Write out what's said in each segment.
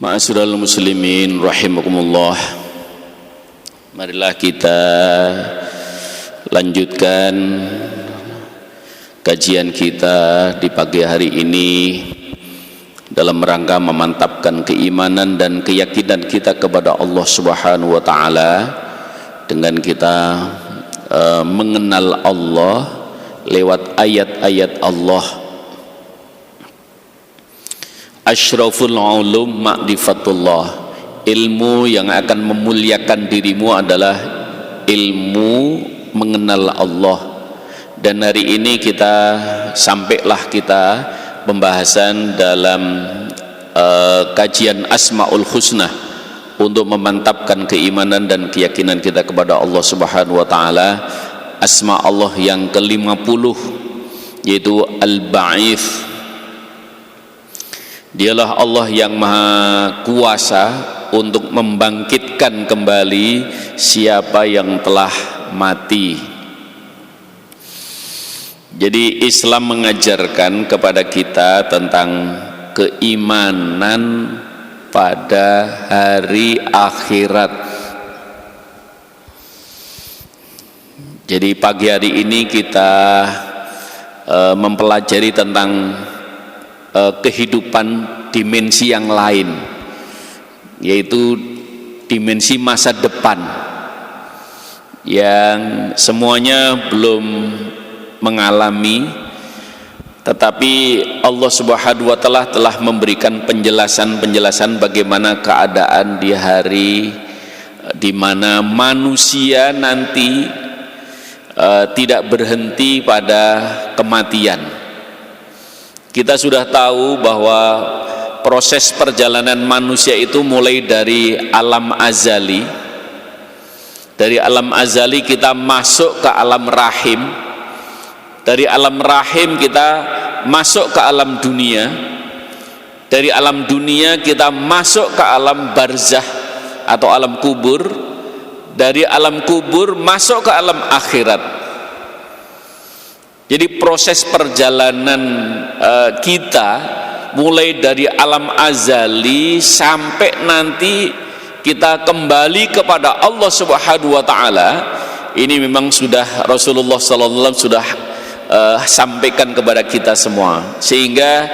Ma'asyiral muslimin rahimakumullah. Marilah kita lanjutkan kajian kita di pagi hari ini dalam rangka memantapkan keimanan dan keyakinan kita kepada Allah Subhanahu wa taala dengan kita mengenal Allah lewat ayat-ayat Allah. Asyraful ulum ma'rifatullah, ilmu yang akan memuliakan dirimu adalah ilmu mengenal Allah. Dan hari ini sampailah kita pembahasan dalam kajian Asmaul Husna untuk memantapkan keimanan dan keyakinan kita kepada Allah Subhanahu wa taala. Asma Allah yang ke-50 yaitu Al-Ba'its. Dialah Allah yang maha kuasa untuk membangkitkan kembali siapa yang telah mati. Jadi Islam mengajarkan kepada kita tentang keimanan pada hari akhirat. Jadi pagi hari ini kita mempelajari tentang kehidupan dimensi yang lain, yaitu dimensi masa depan yang semuanya belum mengalami, tetapi Allah Subhanahu wa taala telah memberikan penjelasan-penjelasan bagaimana keadaan di hari di mana manusia nanti tidak berhenti pada kematian. Kita sudah tahu bahwa proses perjalanan manusia itu mulai dari alam azali. Dari alam azali kita masuk ke alam rahim. Dari alam rahim kita masuk ke alam dunia. Dari alam dunia kita masuk ke alam barzah atau alam kubur. Dari alam kubur masuk ke alam akhirat. Jadi proses perjalanan kita mulai dari alam azali sampai nanti kita kembali kepada Allah Subhanahu wa taala, ini memang sudah Rasulullah sallallahu alaihi wasallam sudah sampaikan kepada kita semua. Sehingga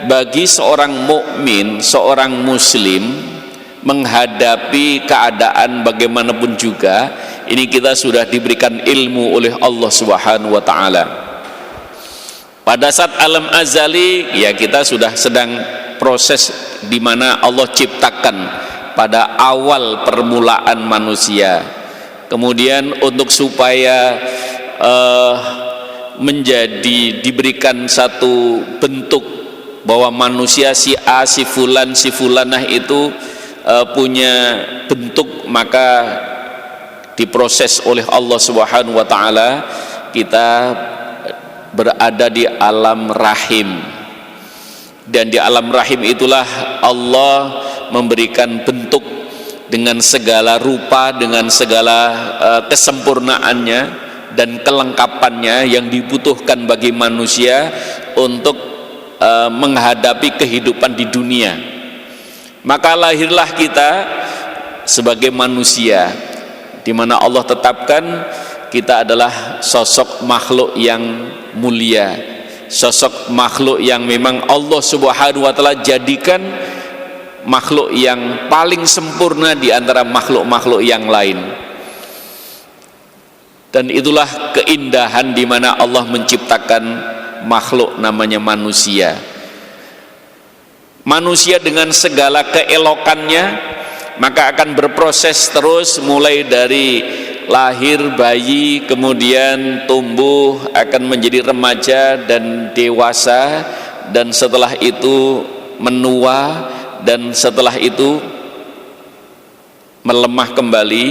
bagi seorang mukmin, seorang muslim menghadapi keadaan bagaimanapun juga, ini kita sudah diberikan ilmu oleh Allah Subhanahu wa taala. Pada saat alam azali, ya kita sudah sedang proses di mana Allah ciptakan pada awal permulaan manusia. Kemudian untuk supaya diberikan satu bentuk bahwa manusia si A, si fulan, si fulanah itu punya bentuk, maka diproses oleh Allah Subhanahu wa taala, kita berada di alam rahim. Dan di alam rahim itulah Allah memberikan bentuk dengan segala rupa, dengan segala kesempurnaannya dan kelengkapannya yang dibutuhkan bagi manusia untuk menghadapi kehidupan di dunia. Maka lahirlah kita sebagai manusia, di mana Allah tetapkan kita adalah sosok makhluk yang mulia, sosok makhluk yang memang Allah Subhanahu wa taala jadikan makhluk yang paling sempurna di antara makhluk-makhluk yang lain. Dan itulah keindahan di mana Allah menciptakan makhluk namanya manusia. Manusia dengan segala keelokannya maka akan berproses terus, mulai dari lahir bayi, kemudian tumbuh, akan menjadi remaja dan dewasa, dan setelah itu menua, dan setelah itu melemah kembali.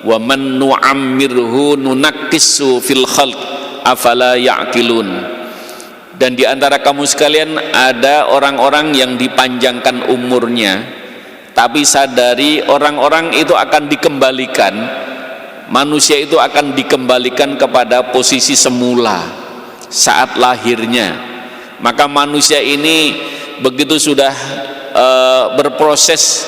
Wa man nu'ammirhu nunakkisu fil khalq afala ya'qilun. Dan di antara kamu sekalian ada orang-orang yang dipanjangkan umurnya, tapi sadari orang-orang itu akan dikembalikan, manusia itu akan dikembalikan kepada posisi semula saat lahirnya. Maka manusia ini begitu sudah berproses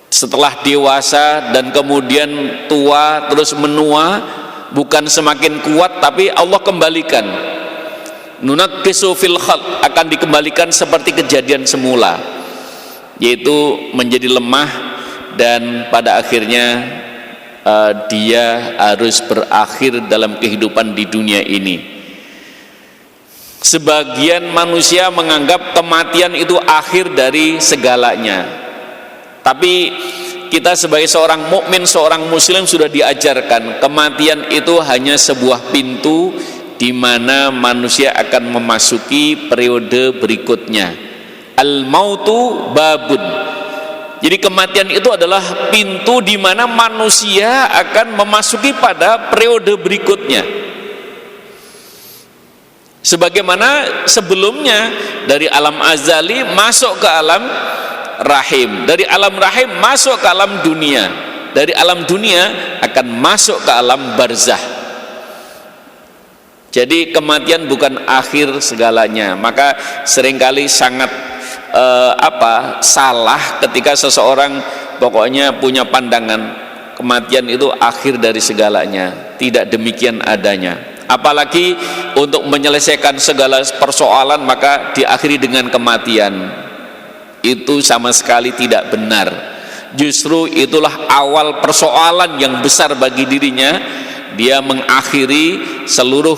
setelah dewasa dan kemudian tua terus menua, bukan semakin kuat tapi Allah kembalikan. Nunaqqisu fil khalq, akan dikembalikan seperti kejadian semula, yaitu menjadi lemah dan pada akhirnya dia harus berakhir dalam kehidupan di dunia ini. Sebagian manusia menganggap kematian itu akhir dari segalanya, tapi kita sebagai seorang mukmin, seorang muslim sudah diajarkan kematian itu hanya sebuah pintu di mana manusia akan memasuki periode berikutnya. Al-mautu babun. Jadi kematian itu adalah pintu di mana manusia akan memasuki pada periode berikutnya. Sebagaimana sebelumnya dari alam azali masuk ke alam rahim, dari alam rahim masuk ke alam dunia, dari alam dunia akan masuk ke alam barzah. Jadi kematian bukan akhir segalanya. Maka seringkali sangat salah ketika seseorang pokoknya punya pandangan kematian itu akhir dari segalanya. Tidak demikian adanya. Apalagi untuk menyelesaikan segala persoalan maka diakhiri dengan kematian. Itu sama sekali tidak benar. Justru itulah awal persoalan yang besar bagi dirinya. Dia mengakhiri seluruh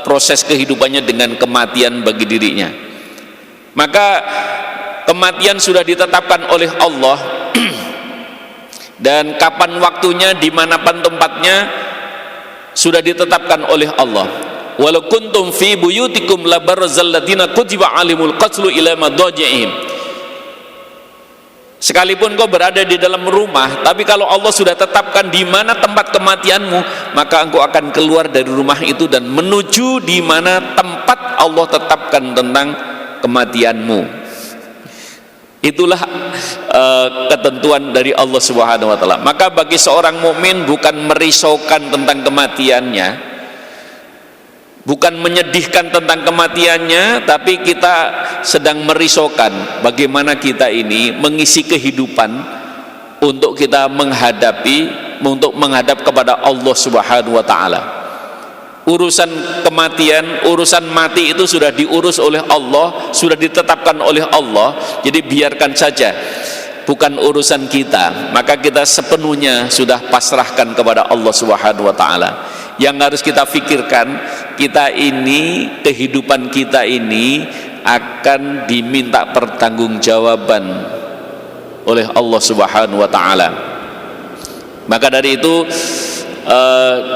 proses kehidupannya dengan kematian bagi dirinya. Maka kematian sudah ditetapkan oleh Allah dan kapan waktunya, dimanapun tempatnya sudah ditetapkan oleh Allah. Walau kuntum fi buyutikum labarzal ladina kutiba alimul qatlu ila madaji'ihim. Sekalipun kau berada di dalam rumah, tapi kalau Allah sudah tetapkan di mana tempat kematianmu, maka engkau akan keluar dari rumah itu dan menuju di mana tempat Allah tetapkan tentang kematianmu. Itulah ketentuan dari Allah Subhanahu wa taala. Maka bagi seorang mukmin bukan merisaukan tentang kematiannya, bukan menyedihkan tentang kematiannya, tapi kita sedang merisaukan bagaimana kita ini mengisi kehidupan untuk kita menghadap kepada Allah Subhanahu wa taala. Urusan kematian, urusan mati itu sudah diurus oleh Allah, sudah ditetapkan oleh Allah. Jadi biarkan saja, bukan urusan kita. Maka kita sepenuhnya sudah pasrahkan kepada Allah Subhanahu wa taala. Yang harus kita pikirkan, kita ini, kehidupan kita ini akan diminta pertanggungjawaban oleh Allah Subhanahu wa taala. Maka dari itu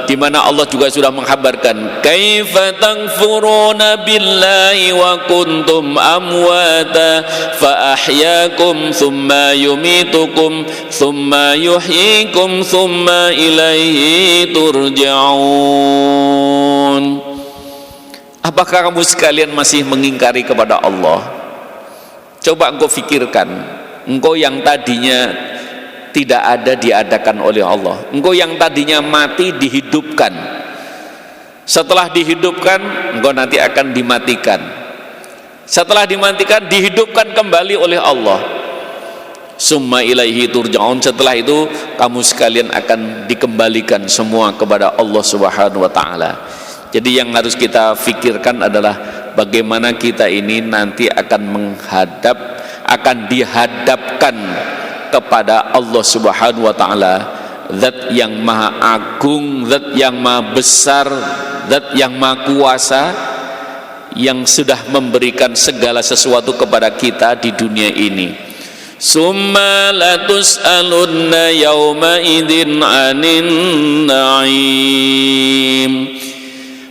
di mana Allah juga sudah menghabarkan, kaifa takfuruna billahi wa kuntum amwata fa ahyaakum thumma yumitukum thumma yuhyikum thumma ilaihi turja'un. Apakah kamu sekalian masih mengingkari kepada Allah? Coba engkau fikirkan, engkau yang tadinya tidak ada diadakan oleh Allah, engkau yang tadinya mati dihidupkan, setelah dihidupkan engkau nanti akan dimatikan, setelah dimatikan dihidupkan kembali oleh Allah, summa ilaihi turja'un. Setelah itu kamu sekalian akan dikembalikan semua kepada Allah Subhanahu wa taala. Jadi yang harus kita fikirkan adalah bagaimana kita ini nanti akan dihadapkan kepada Allah Subhanahu wa taala, zat yang maha agung, zat yang maha besar, zat yang maha kuasa, yang sudah memberikan segala sesuatu kepada kita di dunia ini. Summa latus'alunna yawma idzin 'anin na'im.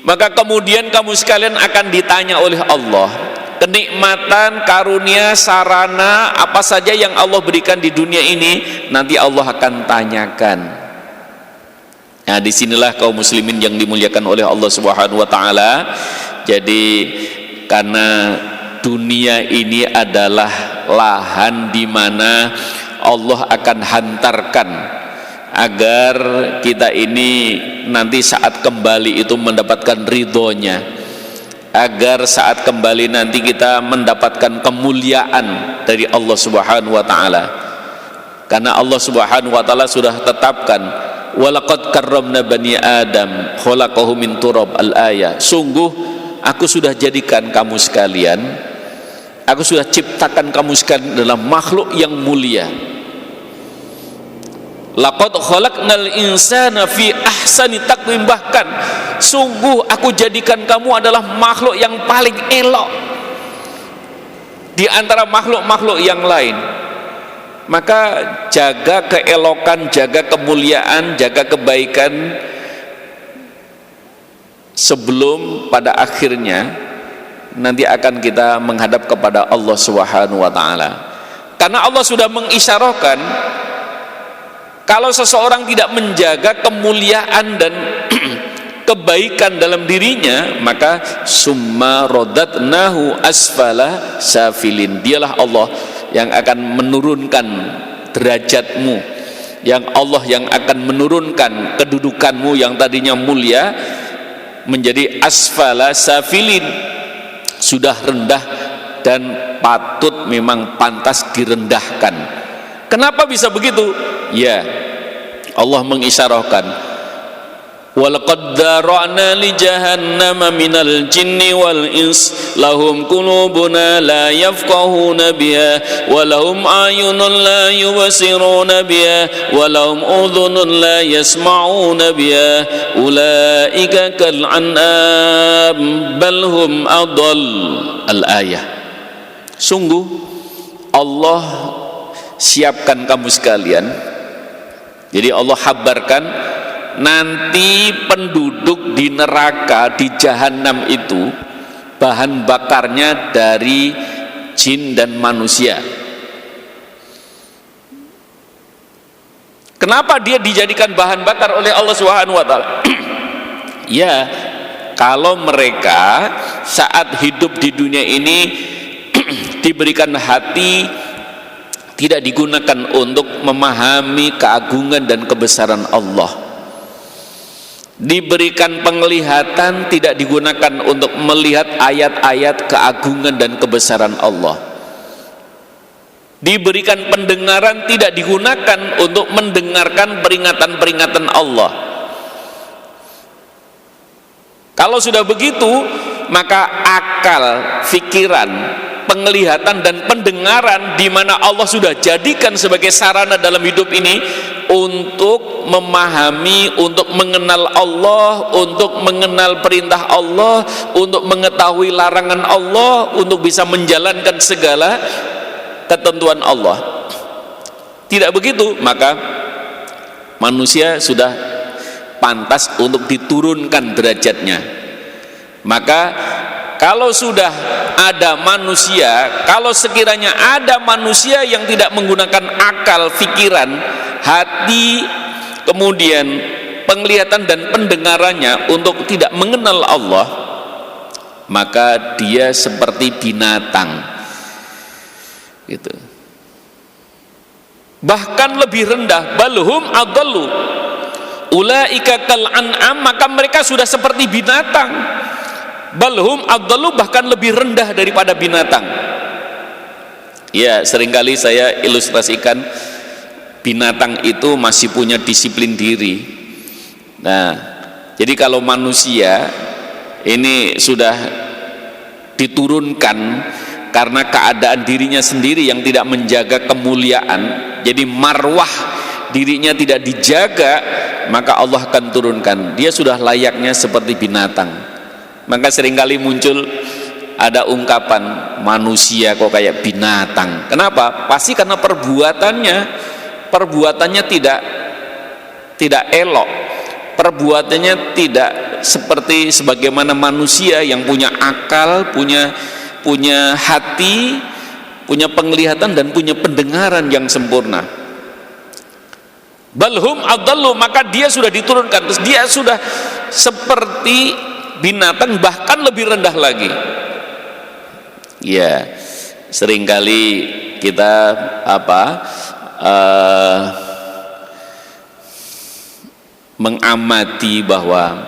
Maka kemudian kamu sekalian akan ditanya oleh Allah kenikmatan, karunia, sarana apa saja yang Allah berikan di dunia ini, nanti Allah akan tanyakan. Nah, disinilah kaum muslimin yang dimuliakan oleh Allah Subhanahu wa taala. Jadi karena dunia ini adalah lahan di mana Allah akan hantarkan agar kita ini nanti saat kembali itu mendapatkan ridhonya. agar saat kembali nanti kita mendapatkan kemuliaan dari Allah Subhanahu wa taala. Karena Allah Subhanahu wa taala sudah tetapkan, walaqad karramna bani Adam khalaqahu min turab, al-ayah. Sungguh aku sudah jadikan kamu sekalian, aku sudah ciptakan kamu sekalian dalam makhluk yang mulia. Laqad khalaqnal insana fi ahsani taqwim, bahkan sungguh aku jadikan kamu adalah makhluk yang paling elok di antara makhluk-makhluk yang lain. Maka jaga keelokan, jaga kemuliaan, jaga kebaikan sebelum pada akhirnya nanti akan kita menghadap kepada Allah Subhanahu wa taala. Karena Allah sudah mengisyarahkan kalau seseorang tidak menjaga kemuliaan dan kebaikan dalam dirinya, maka summa radatnahu asfala safilin. Dialah Allah yang akan menurunkan derajatmu, yang Allah yang akan menurunkan kedudukanmu yang tadinya mulia menjadi asfala safilin, sudah rendah dan patut, memang pantas direndahkan. Kenapa bisa begitu? Ya, Allah mengisyarahkan, walaqad dzara'na li jahannama minal jinni wal ins lahum qulubuna la yafqahuna biha wa lahum a'yunun la yubsiruna biha wa lahum udhunun la yasma'una biha ulaika kal an'am bal hum adall, al-ayah. Sungguh Allah siapkan kamu sekalian. Jadi Allah habarkan nanti penduduk di neraka, di jahanam itu bahan bakarnya dari jin dan manusia. Kenapa dia dijadikan bahan bakar oleh Allah Subhanahu wa taala? Ya, kalau mereka saat hidup di dunia ini diberikan hati, tidak digunakan untuk memahami keagungan dan kebesaran Allah, diberikan penglihatan, tidak digunakan untuk melihat ayat-ayat keagungan dan kebesaran Allah, diberikan pendengaran, tidak digunakan untuk mendengarkan peringatan-peringatan Allah. Kalau sudah begitu, maka akal, pikiran, penglihatan dan pendengaran di mana Allah sudah jadikan sebagai sarana dalam hidup ini untuk memahami, untuk mengenal Allah, untuk mengenal perintah Allah, untuk mengetahui larangan Allah, untuk bisa menjalankan segala ketentuan Allah. Tidak begitu, maka manusia sudah pantas untuk diturunkan derajatnya. Maka kalau sudah ada manusia, kalau sekiranya ada manusia yang tidak menggunakan akal, pikiran, hati, kemudian penglihatan dan pendengarannya untuk tidak mengenal Allah, maka dia seperti binatang gitu. Bahkan lebih rendah, balhum adallu ulaika kal an'am, maka mereka sudah seperti binatang. Balhum adallu, bahkan lebih rendah daripada binatang. Ya, seringkali saya ilustrasikan binatang itu masih punya disiplin diri. Nah, jadi kalau manusia ini sudah diturunkan karena keadaan dirinya sendiri yang tidak menjaga kemuliaan, jadi marwah dirinya tidak dijaga, maka Allah akan turunkan. Dia sudah layaknya seperti binatang. Maka seringkali muncul ada ungkapan manusia kok kayak binatang. Kenapa? Pasti karena perbuatannya tidak elok, perbuatannya tidak seperti sebagaimana manusia yang punya akal, punya hati, punya penglihatan dan punya pendengaran yang sempurna. Balhum adallu, maka dia sudah diturunkan, terus dia sudah seperti binatang, bahkan lebih rendah lagi. Ya, seringkali kita mengamati bahwa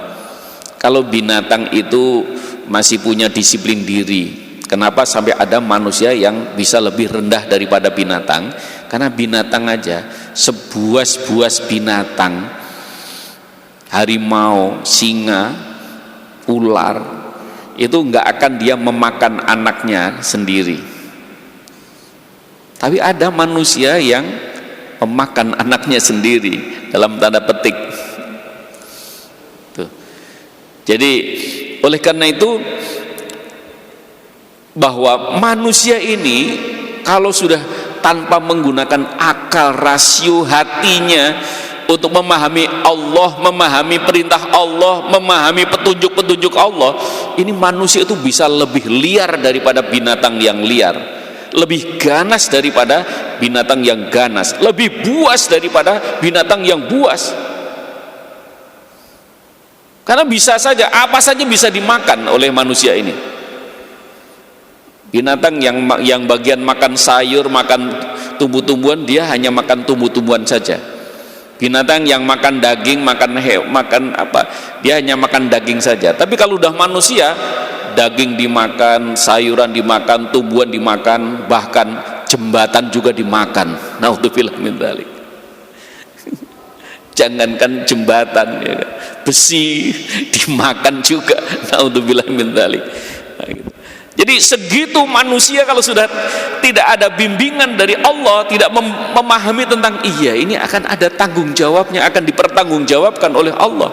kalau binatang itu masih punya disiplin diri. Kenapa sampai ada manusia yang bisa lebih rendah daripada binatang? Karena binatang aja, sebuas-buas binatang, harimau, singa, ular, itu nggak akan dia memakan anaknya sendiri. Tapi ada manusia yang memakan anaknya sendiri, dalam tanda petik. Tuh. Jadi oleh karena itu, bahwa manusia ini kalau sudah tanpa menggunakan akal rasio hatinya untuk memahami Allah, memahami perintah Allah, memahami petunjuk-petunjuk Allah, ini manusia itu bisa lebih liar daripada binatang yang liar, lebih ganas daripada binatang yang ganas, lebih buas daripada binatang yang buas. Karena bisa saja, apa saja bisa dimakan oleh manusia ini. Binatang yang bagian makan sayur, makan tumbuh-tumbuhan, dia hanya makan tumbuh-tumbuhan saja. Binatang yang makan daging, makan apa, dia hanya makan daging saja. Tapi kalau udah manusia, daging dimakan, sayuran dimakan, tumbuhan dimakan, bahkan jembatan juga dimakan. Naudzubillah min dzalik. Jangankan jembatan, ya, besi dimakan juga. Naudzubillah min dzalik. Nah, gitu. Jadi segitu manusia kalau sudah tidak ada bimbingan dari Allah, tidak memahami tentang iya ini akan ada tanggung jawabnya, akan dipertanggungjawabkan oleh Allah.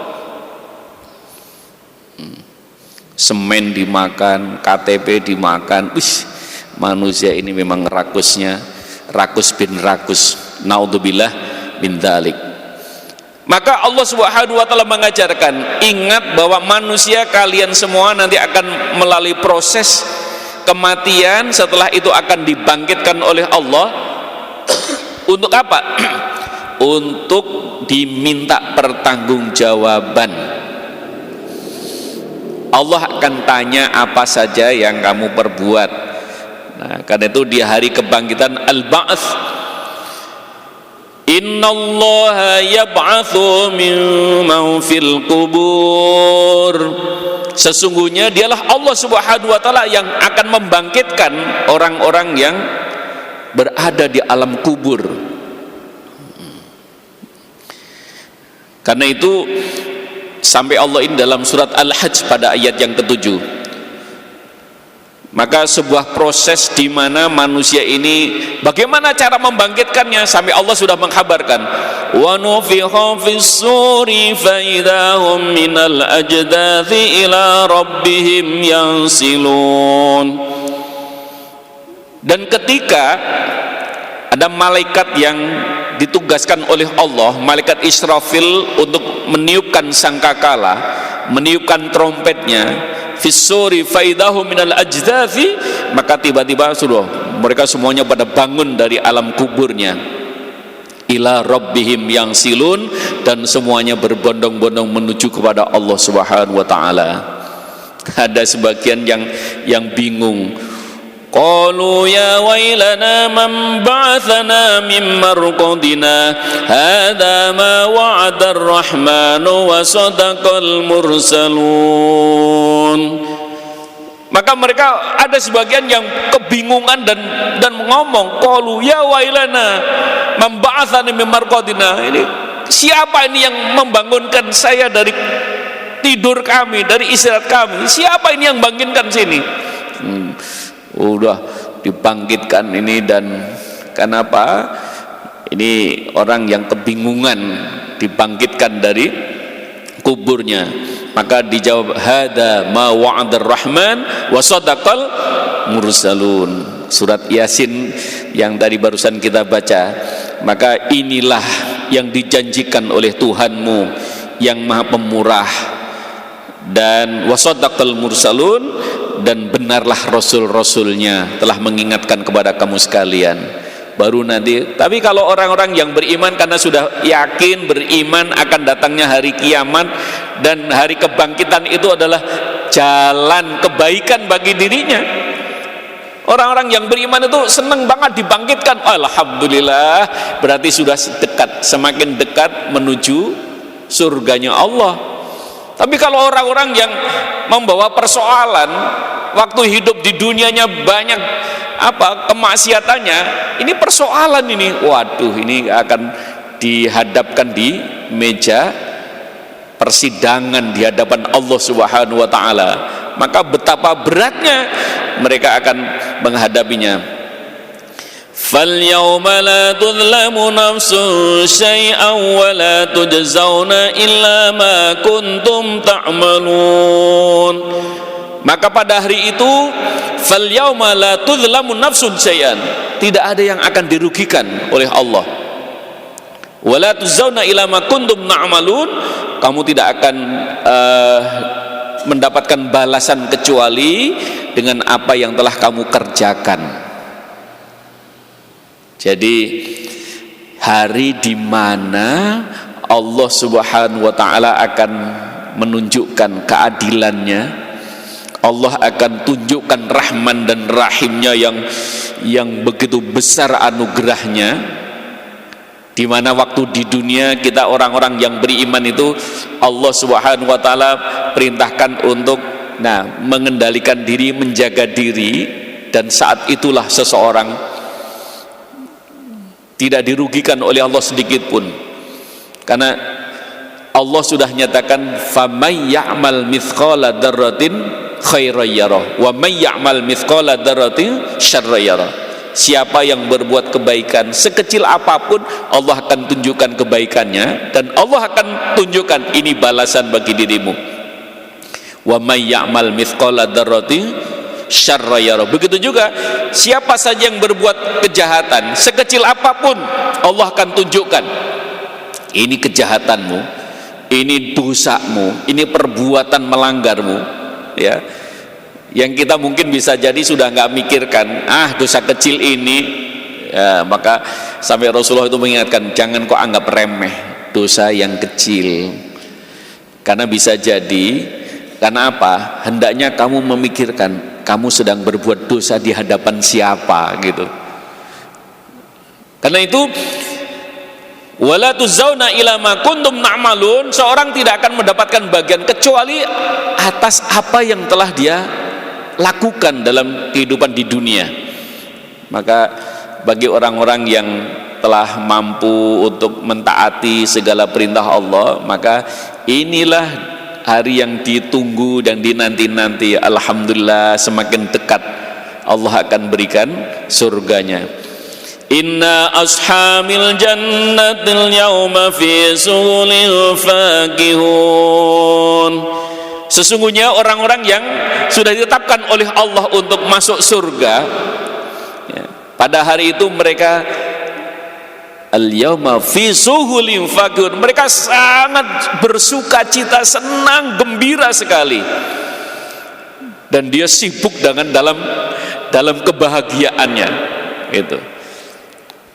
Semen dimakan, KTP dimakan. Manusia ini memang rakusnya, rakus bin rakus. Naudzubillah min dzalik. Maka Allah Subhanahu wa taala mengajarkan, ingat bahwa manusia kalian semua nanti akan melalui proses kematian, setelah itu akan dibangkitkan oleh Allah. Untuk apa? Untuk diminta pertanggungjawaban. Allah akan tanya apa saja yang kamu perbuat. Nah, karena itu di hari kebangkitan al-ba'ts, innallaha yab'atsu mimman fil qubur, sesungguhnya dialah Allah Subhanahu wa taala yang akan membangkitkan orang-orang yang berada di alam kubur. Karena itu sampai Allah ini dalam surat Al-Hajj pada ayat yang ke-7, maka sebuah proses di mana manusia ini bagaimana cara membangkitkannya, sampai Allah sudah mengkhabarkan, wa nufikha fis-suri fa idahum minal ajdathi ila rabbihim yansilun. Dan ketika ada malaikat yang ditugaskan oleh Allah, malaikat Israfil, untuk meniupkan sangkakala, meniupkan trompetnya, fis-suri faidahum minal ajdathi, maka tiba-tiba sudah mereka semuanya pada bangun dari alam kuburnya, ila rabbihim yansilun, dan semuanya berbondong-bondong menuju kepada Allah Subhanahu wa taala. Ada sebagian yang bingung, qalu ya wailana man ba'athana min marqadina hadza ma wa'ada ar-rahmanu wa sadaqal mursalun. Maka mereka ada sebagian yang kebingungan dan ngomong, qalu ya wailana man ba'athana min marqadina, ini siapa ini yang membangunkan saya dari tidur kami, dari istirahat kami? Siapa ini yang bangunkan sini? Udah dibangkitkan ini, dan kenapa ini orang yang kebingungan dibangkitkan dari kuburnya? Maka dijawab, hada ma wa'adar rahman wa sadaqal mursalun, surat Yasin yang tadi barusan kita baca. Maka inilah yang dijanjikan oleh Tuhanmu yang maha pemurah, dan wa sadaqal mursalun, dan benarlah rasul-rasulnya telah mengingatkan kepada kamu sekalian. Baru nanti, tapi kalau orang-orang yang beriman karena sudah yakin beriman akan datangnya hari kiamat dan hari kebangkitan itu adalah jalan kebaikan bagi dirinya, orang-orang yang beriman itu senang banget dibangkitkan. Alhamdulillah, berarti sudah dekat, semakin dekat menuju surganya Allah. Tapi kalau orang-orang yang membawa persoalan waktu hidup di dunianya banyak kemaksiatannya, ini persoalan ini, waduh, ini akan dihadapkan di meja persidangan di hadapan Allah Subhanahu wa taala. Maka betapa beratnya mereka akan menghadapinya. فَالْيَوْمَ لَا تُظْلَمُ نَفْسٌ شَيْئًا وَلَا تُجْزَوْنَ إِلَّا مَا كُنْتُمْ تَعْمَلُونَ. Maka pada hari itu, فَالْيَوْمَ لَا تُظْلَمُ نَفْسٌ شَيْئًا, tidak ada yang akan dirugikan oleh Allah. وَلَا تُجْزَوْنَ إِلَّا مَا كُنْتُمْ تَعْمَلُونَ, kamu tidak akan mendapatkan balasan kecuali dengan apa yang telah kamu kerjakan. Jadi hari di mana Allah Subhanahu wa taala akan menunjukkan keadilannya, Allah akan tunjukkan Rahman dan Rahimnya yang begitu besar anugerahnya, di mana waktu di dunia kita orang-orang yang beriman itu Allah Subhanahu wa taala perintahkan untuk mengendalikan diri, menjaga diri, dan saat itulah seseorang tidak dirugikan oleh Allah sedikit pun, karena Allah sudah nyatakan faman ya'mal mithqala dzarratin khairan yarah wa man ya'mal mithqala dzarratin syarran yarah. Siapa yang berbuat kebaikan sekecil apapun, Allah akan tunjukkan kebaikannya, dan Allah akan tunjukkan ini balasan bagi dirimu. Wa man ya'mal mithqala dzarratin syarra yara. Begitu juga siapa saja yang berbuat kejahatan sekecil apapun, Allah akan tunjukkan ini kejahatanmu, ini dosamu, ini perbuatan melanggarmu, ya. Yang kita mungkin bisa jadi sudah nggak mikirkan, dosa kecil ini, ya, maka sampai Rasulullah itu mengingatkan, jangan kau anggap remeh dosa yang kecil, karena bisa jadi, karena apa? Hendaknya kamu memikirkan kamu sedang berbuat dosa di hadapan siapa, gitu. Karena itu wala tuzzauna ila ma kuntum na'malun, seorang tidak akan mendapatkan bagian kecuali atas apa yang telah dia lakukan dalam kehidupan di dunia. Maka bagi orang-orang yang telah mampu untuk mentaati segala perintah Allah, maka inilah hari yang ditunggu dan dinanti-nanti. Alhamdulillah, semakin dekat Allah akan berikan surganya. Inna ashabil jannatil yawma fi sulil fakihun. Sesungguhnya orang-orang yang sudah ditetapkan oleh Allah untuk masuk surga, ya, pada hari itu mereka al-yawma fi suhulin fakihun, mereka sangat bersuka cita, senang, gembira sekali, dan dia sibuk dengan dalam kebahagiaannya itu.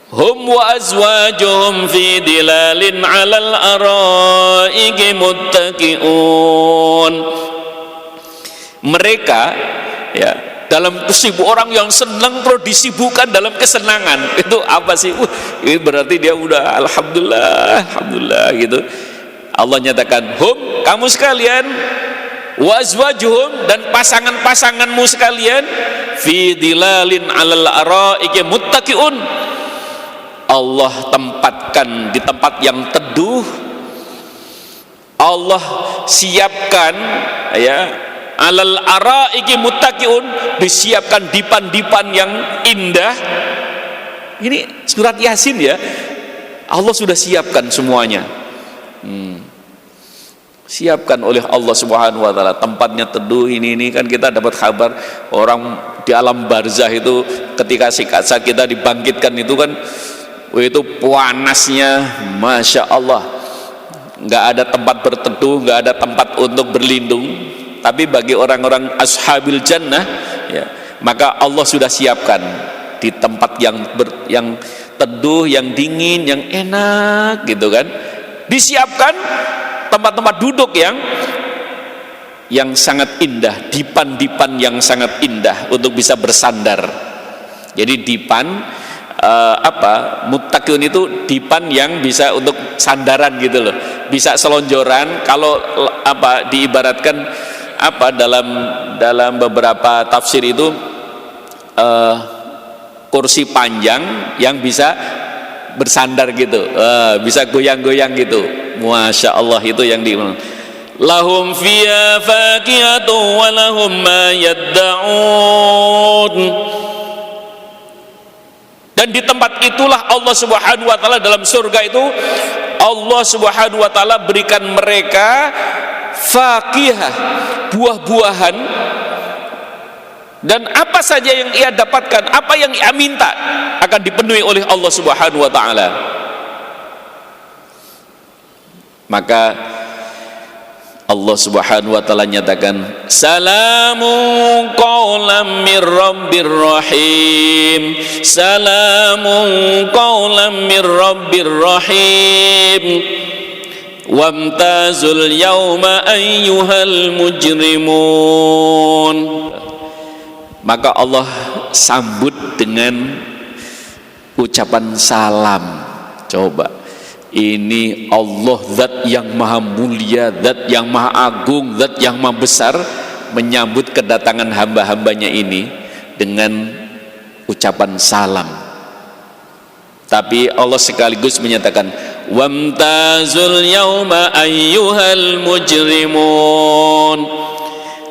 Hum wa azwajuhum fi dilalin 'alal araiki muttaqiun. Mereka, ya, dalam kesibuk, orang yang senang terus disibukkan dalam kesenangan, itu apa sih? Ini berarti dia udah alhamdulillah gitu. Allah nyatakan, hum, kamu sekalian, wa azwajuhum, dan pasangan-pasanganmu sekalian, fi dilalin 'alal araiki muttaqiun. Allah tempatkan di tempat yang teduh, Allah siapkan, ya, alal araiki muttaqiun, disiapkan dipan-dipan yang indah. Ini surat Yasin, ya, Allah sudah siapkan semuanya. Siapkan oleh Allah Subhanahu wa taala, tempatnya teduh. Ini kan kita dapat kabar orang di alam barzah itu ketika saat kita dibangkitkan itu kan, itu panasnya, masya Allah, nggak ada tempat berteduh, nggak ada tempat untuk berlindung. Tapi bagi orang-orang ashabil jannah, ya, maka Allah sudah siapkan di tempat yang teduh, yang dingin, yang enak, gitu kan. Disiapkan tempat-tempat duduk yang sangat indah, dipan-dipan yang sangat indah untuk bisa bersandar. Jadi dipan muttaqun itu dipan yang bisa untuk sandaran gitu loh, bisa selonjoran. Kalau diibaratkan dalam beberapa tafsir itu kursi panjang yang bisa bersandar gitu, bisa goyang-goyang gitu. Masya Allah, itu yang di lahum fiha fakihatu wa lahum ma yadda'un. Dan di tempat itulah Allah Subhanahu wa taala, dalam surga itu Allah Subhanahu wa taala berikan mereka fakihah, buah-buahan, dan apa saja yang ia dapatkan, apa yang ia minta akan dipenuhi oleh Allah Subhanahu wa taala. Maka Allah Subhanahu wa taala nyatakan salamun qaulam mir rabbir rahim, salamun qaulam mir rabbir rahim, wamtazul yauma ayyuhal mujrimun. Maka Allah sambut dengan ucapan salam. Coba, ini Allah, zat yang maha mulia, zat yang maha agung, zat yang maha besar, menyambut kedatangan hamba-hambanya ini dengan ucapan salam. Tapi Allah sekaligus menyatakan wamtazul yauma ayyuhal mujrimun.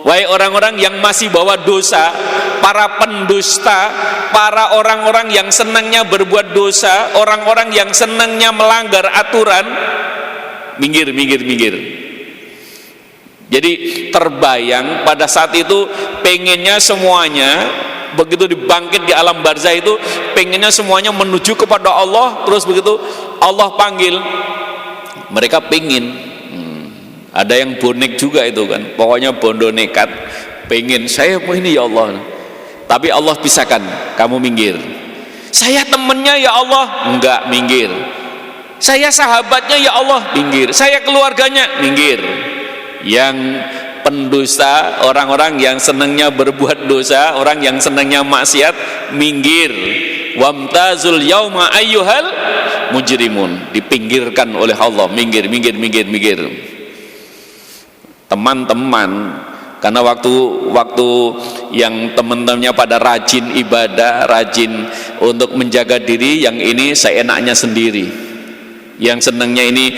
Wahai orang-orang yang masih bawa dosa, para pendusta, para orang-orang yang senangnya berbuat dosa, orang-orang yang senangnya melanggar aturan, minggir, minggir, minggir. Jadi terbayang pada saat itu pengennya semuanya, begitu dibangkit di alam barzah itu, pengennya semuanya menuju kepada Allah. Terus begitu Allah panggil, mereka pengen. Ada yang bonek juga itu kan, pokoknya bondo nekat, pengen saya mau ini ya Allah. Tapi Allah pisahkan, kamu minggir. Saya temennya ya Allah, enggak, minggir. Saya sahabatnya ya Allah, minggir. Saya keluarganya, minggir. Yang pendusta, orang-orang yang senangnya berbuat dosa, orang yang senangnya maksiat, minggir. Wamtazul yauma ayyuhal mujrimun, dipinggirkan oleh Allah, minggir, minggir, minggir, minggir. Teman-teman, karena waktu yang teman-temannya pada rajin ibadah, rajin untuk menjaga diri, yang ini seenaknya sendiri. Yang senangnya ini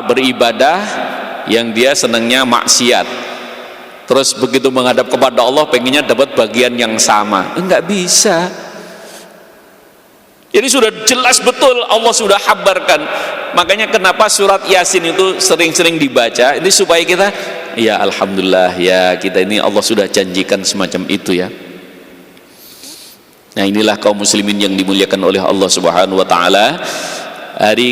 beribadah, yang dia senangnya maksiat. Terus begitu menghadap kepada Allah, pengennya dapat bagian yang sama. Enggak bisa. Jadi sudah jelas betul, Allah sudah habarkan. Makanya kenapa surat Yasin itu sering-sering dibaca, ini supaya kita, ya alhamdulillah ya, kita ini Allah sudah janjikan semacam itu ya. Nah, inilah kaum muslimin yang dimuliakan oleh Allah Subhanahu wa taala. Hari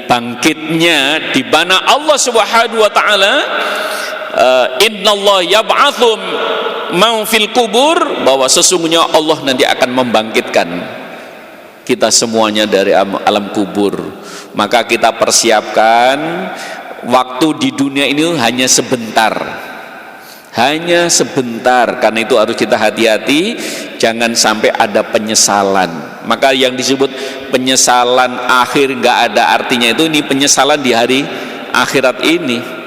bangkitnya di mana Allah Subhanahu wa taala innallaha yab'atsum man fil kubur, bahwa sesungguhnya Allah nanti akan membangkitkan kita semuanya dari alam kubur. Maka kita persiapkan, waktu di dunia ini hanya sebentar, hanya sebentar. Karena itu harus kita hati-hati, jangan sampai ada penyesalan. Maka yang disebut penyesalan akhir nggak ada artinya itu, ini penyesalan di hari akhirat ini.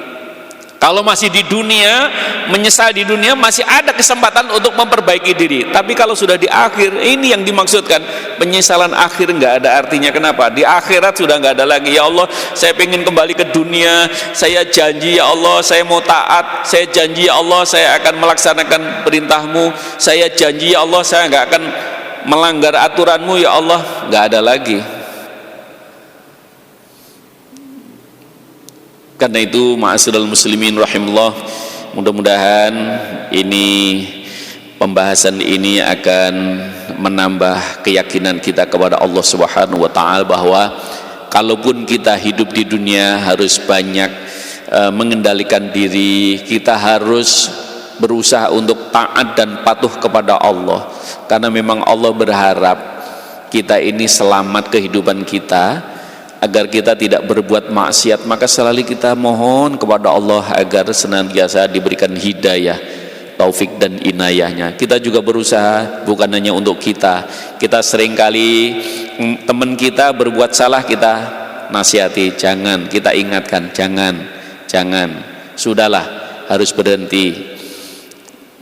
Kalau masih di dunia, menyesal di dunia, masih ada kesempatan untuk memperbaiki diri. Tapi kalau sudah di akhir, ini yang dimaksudkan, penyesalan akhir nggak ada artinya. Kenapa? Di akhirat sudah nggak ada lagi. Ya Allah, saya pengen kembali ke dunia, saya janji ya Allah, saya mau taat, saya janji ya Allah, saya akan melaksanakan perintahmu, saya janji ya Allah, saya nggak akan melanggar aturanmu ya Allah. Nggak ada lagi. Karena itu ma'asyiral muslimin rahimullah, mudah-mudahan ini pembahasan ini akan menambah keyakinan kita kepada Allah Subhanahu wa taala, bahwa kalaupun kita hidup di dunia harus banyak mengendalikan diri, kita harus berusaha untuk taat dan patuh kepada Allah, karena memang Allah berharap kita ini selamat kehidupan kita, agar kita tidak berbuat maksiat. Maka selalu kita mohon kepada Allah agar senantiasa diberikan hidayah taufik dan inayahnya. Kita juga berusaha, bukan hanya untuk kita seringkali teman kita berbuat salah, kita nasihati, jangan, kita ingatkan, jangan, sudahlah, harus berhenti.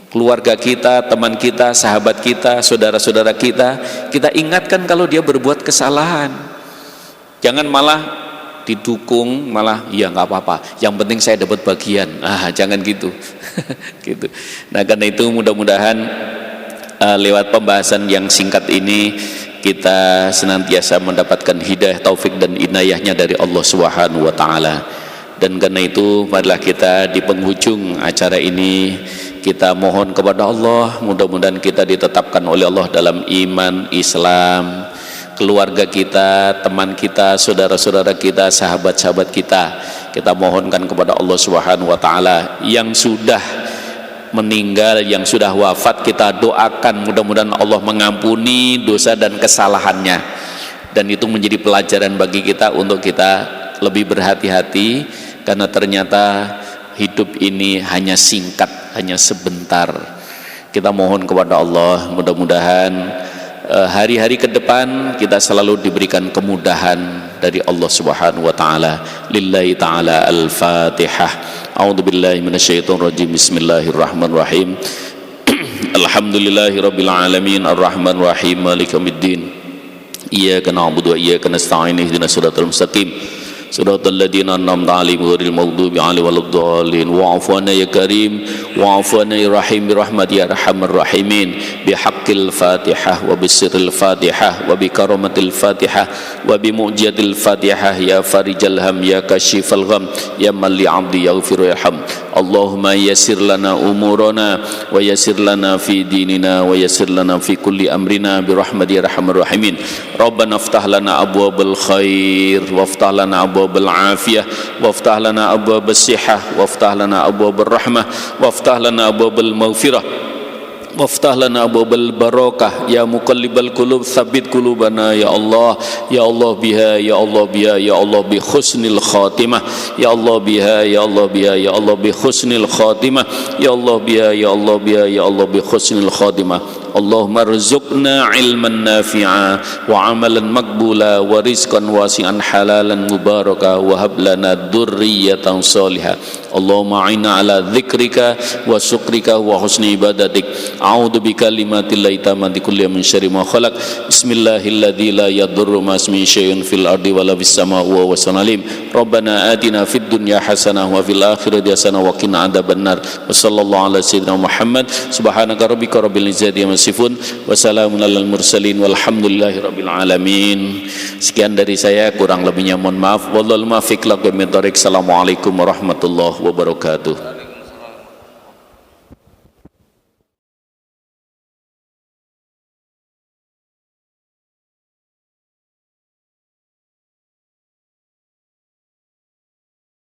Keluarga kita, teman kita, sahabat kita, saudara-saudara kita ingatkan kalau dia berbuat kesalahan. Jangan malah didukung, malah ya nggak apa-apa, yang penting saya dapat bagian. Jangan gitu. Gitu. Nah, karena itu mudah-mudahan lewat pembahasan yang singkat ini kita senantiasa mendapatkan hidayah, taufik dan inayahnya dari Allah Subhanahu wa taala. Dan karena itu marilah kita di penghujung acara ini kita mohon kepada Allah, mudah-mudahan kita ditetapkan oleh Allah dalam iman, Islam, keluarga kita, teman kita, saudara-saudara kita, sahabat-sahabat kita mohonkan kepada Allah Subhanahu wa taala. Yang sudah meninggal, yang sudah wafat, kita doakan mudah-mudahan Allah mengampuni dosa dan kesalahannya, dan itu menjadi pelajaran bagi kita untuk kita lebih berhati-hati, karena ternyata hidup ini hanya singkat, hanya sebentar. Kita mohon kepada Allah mudah-mudahan hari-hari ke depan kita selalu diberikan kemudahan dari Allah Subhanahu wa taala. Lillahi taala al-Fatihah. A'udzubillahi minasyaitonir rajim. Bismillahirrahmanirrahim. Alhamdulillahirabbil alamin arrahmanir rahim maliki yaumiddin. Iyyaka na'budu wa iyyaka nasta'in ihdinas siratal mustaqim. Siratal ladzina an'amta 'alaihim ghairil maghdubi 'alaihim waladdallin. Wa'fu 'anna ya karim, wa'fu 'anna ya rahim, bi rahmati ya arhamar rahimin, bi haqqil Fatihah wa bi sirril Fatihah wa bi karamatil Fatihah wa bi mu'jizatil Fatihah ya farijal ham ya kashifal gham ya man li 'abdi yaghfiru yarham. Allahumma yassir lana umurana wa yassir lana fi dinina wa yassir lana fi kulli amrina bi rahmati ya arhamar rahimin. Rabbana iftah lana abwabal khair waftah lana abwabal afiyah waftah lana abwabas sihah waftah lana abwabur rahmah waftah lana abwabal maghfirah waftah lana abwabal barakah ya muqallibal qulub tsabbit qulubana ya Allah biha ya Allah biha ya Allah bi husnil khatimah ya Allah biha ya Allah biha ya Allah bi husnil khatimah ya Allah biha ya Allah biha ya Allah bi husnil khatimah. Allahumma rzuqna ilman nafi'a wa amalan maqbula wa rizqan wasi'an halalan mubaraka wa hab lana dzurriyyatan salihah. Allahumma a'inna ala dzikrika wa syukrika wa husni ibadatik. A'udzu bikalimatillahi tammati kulli min syarri ma khalaq. Bismillahilladzi la yadurru ma ismihi syai'un fil ardi wala fis samaa'i wa huwas samiul alim. Rabbana atina fid dunya hasanah wa fil akhirati hasanah wa qina adzabannar. Wa sallallahu ala sayyidina Muhammad. Subhanaka rabbika rabbil izzati amma yasifun wa salamun alal mursalin walhamdulillahi rabbil alamin. Sekian dari saya, kurang lebihnya mohon maaf. Wallahul muwaffiq. Assalamualaikum warahmatullahi wabarakatuh.